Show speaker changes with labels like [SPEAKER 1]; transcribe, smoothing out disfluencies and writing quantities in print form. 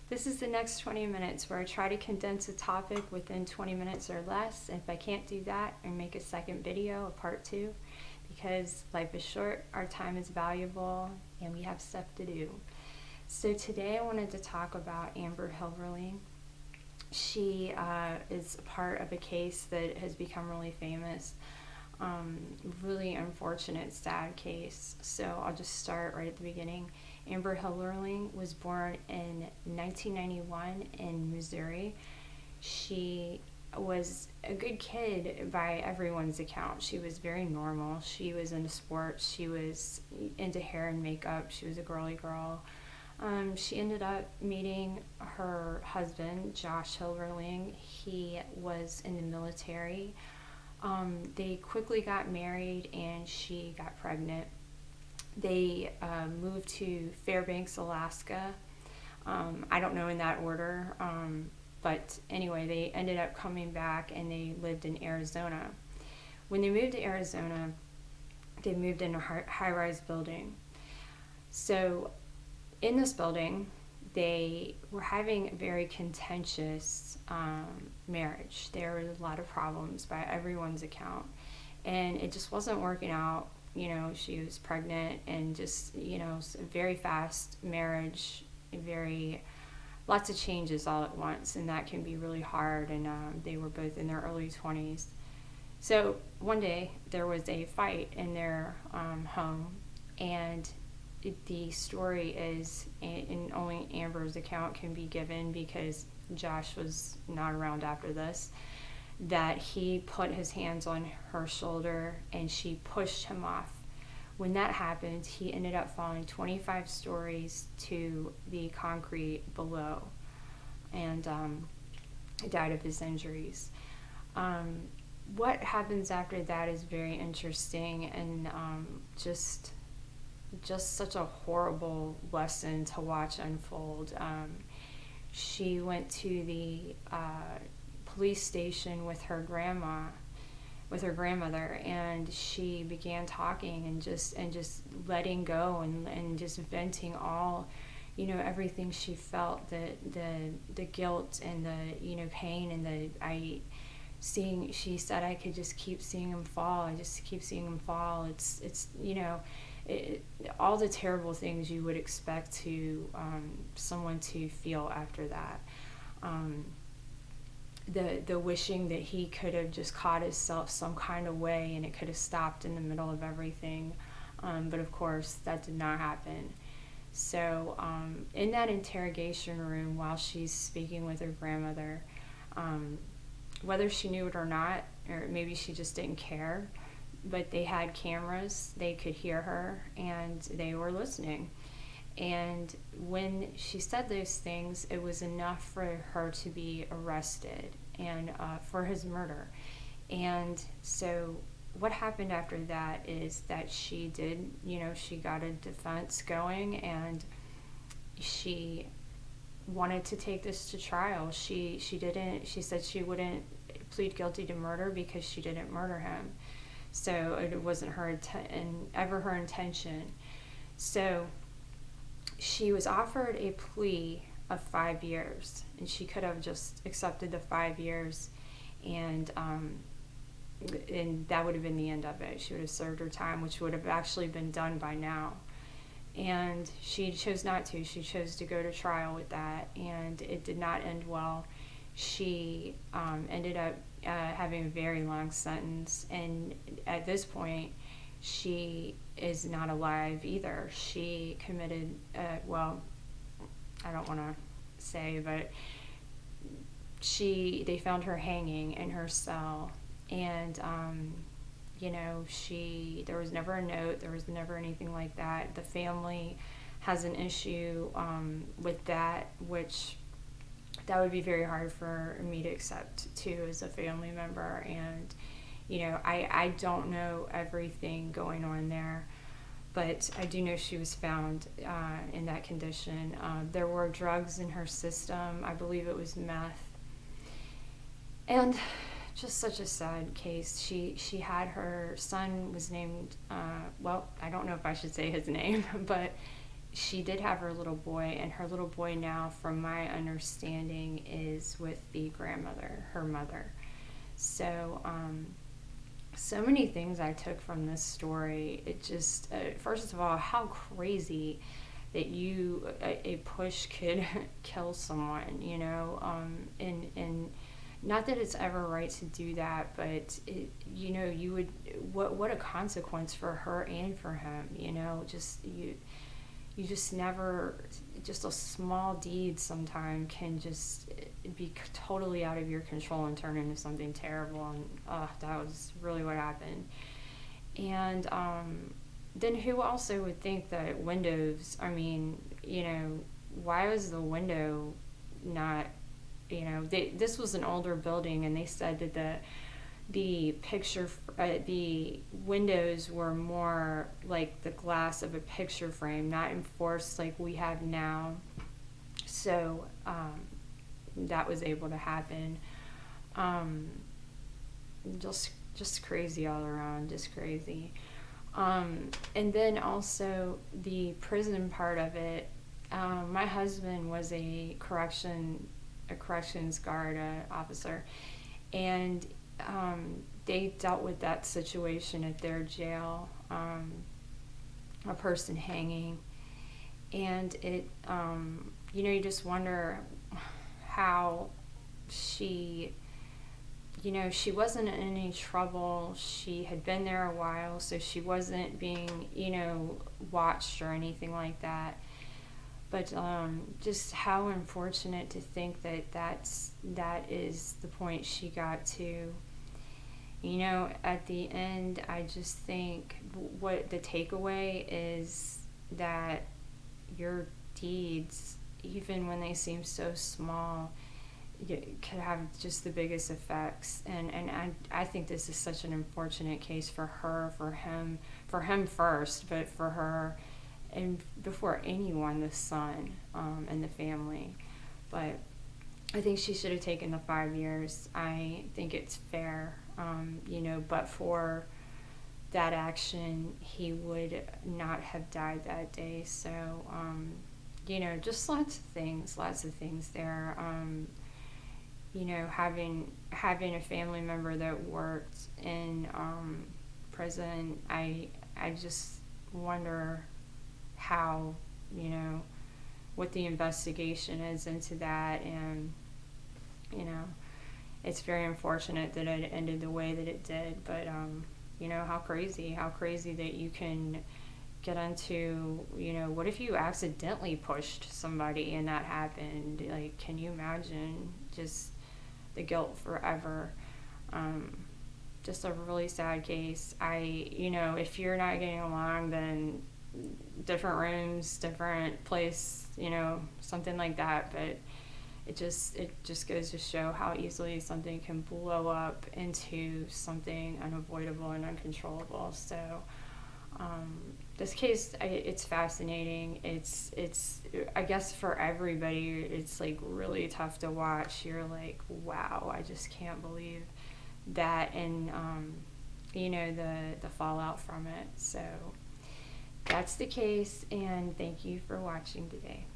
[SPEAKER 1] This is the next 20 minutes where I try to condense a topic within 20 minutes or less. If I can't do that, I make a second video, a part 2, because life is short, our time is valuable, and we have stuff to do. So today I wanted to talk about Amber Hilberling. She is part of a case that has become really famous. Really unfortunate, sad case. So I'll just start right at the beginning. Amber Hilberling was born in 1991 in Missouri. She was a good kid by everyone's account. She was very normal. She was into sports. She was into hair and makeup. She was a girly girl. She ended up meeting her husband, Josh Hilberling. He was in the military. They quickly got married and she got pregnant. They moved to Fairbanks, Alaska. I don't know in that order, but anyway, they ended up coming back and they lived in Arizona. When they moved to Arizona, they moved in a high-rise building. So in this building, they were having a very contentious marriage. There were a lot of problems by everyone's account, and it just wasn't working out. You know, she was pregnant and just, a very fast marriage, lots of changes all at once, and that can be really hard, and they were both in their early 20s. So one day there was a fight in their home, and the story is, and only Amber's account can be given because Josh was not around after this, that he put his hands on her shoulder and she pushed him off. When that happened, he ended up falling 25 stories to the concrete below and died of his injuries. What happens after that is very interesting and just such a horrible lesson to watch unfold. She went to the police station with her grandmother, and she began talking and just letting go and just venting all, everything she felt, the guilt and the pain and she said, I could just keep seeing him fall. I just keep seeing him fall. It's all the terrible things you would expect to someone to feel after that. The wishing that he could have just caught himself some kind of way and it could have stopped in the middle of everything. But of course, that did not happen. So in that interrogation room, while she's speaking with her grandmother, whether she knew it or not, or maybe she just didn't care, but they had cameras, they could hear her, and they were listening. And when she said those things, it was enough for her to be arrested and for his murder. And so what happened after that is that she did, she got a defense going, and she wanted to take this to trial. She said she wouldn't plead guilty to murder because she didn't murder him. So it wasn't ever her intention. So she was offered a plea of 5 years, and she could have just accepted the 5 years, and that would have been the end of it. She would have served her time, which would have actually been done by now. And she chose not to. She chose to go to trial with that, and it did not end well. She ended up having a very long sentence, and at this point, she is not alive either. She committed, I don't want to say, but they found her hanging in her cell, and there was never a note, there was never anything like that. The family has an issue with that, which that would be very hard for me to accept too as a family member. And I don't know everything going on there, but I do know she was found in that condition. There were drugs in her system. I believe it was meth. And just such a sad case. She had her son was named, I don't know if I should say his name, but she did have her little boy, and her little boy now, from my understanding, is with the grandmother, her mother. So, so many things I took from this story. It just, first of all, how crazy that a push could kill someone, and not that it's ever right to do that, but you would, what a consequence for her and for him, you just never, just a small deed sometimes can just be totally out of your control and turn into something terrible. And that was really what happened. And then who also would think that windows, I mean, why was the window not, this was an older building, and they said that the windows were more like the glass of a picture frame, not enforced like we have now. So that was able to happen. Just crazy all around, just crazy. And then also the prison part of it. My husband was a corrections guard officer, and they dealt with that situation at their jail, a person hanging, and it, you just wonder how she wasn't in any trouble. She had been there a while, so she wasn't being, watched or anything like that. But just how unfortunate to think that is the point she got to. At the end, I just think what the takeaway is that your deeds, even when they seem so small, could have just the biggest effects. And I think this is such an unfortunate case for her, for him first, but for her, and before anyone, the son, and the family. But I think she should have taken the 5 years. I think it's fair, but for that action, he would not have died that day. So, just lots of things there. Having a family member that worked in prison, I just wonder how, what the investigation is into that. And it's very unfortunate that it ended the way that it did, but how crazy that you can get into, what if you accidentally pushed somebody and that happened? Like, can you imagine just the guilt forever? Just a really sad case. If you're not getting along, then different rooms, different place, something like that. But it just goes to show how easily something can blow up into something unavoidable and uncontrollable. So this case, it's fascinating. It's I guess for everybody, it's like really tough to watch. You're like, wow, I just can't believe that, and the fallout from it. So that's the case, and thank you for watching today.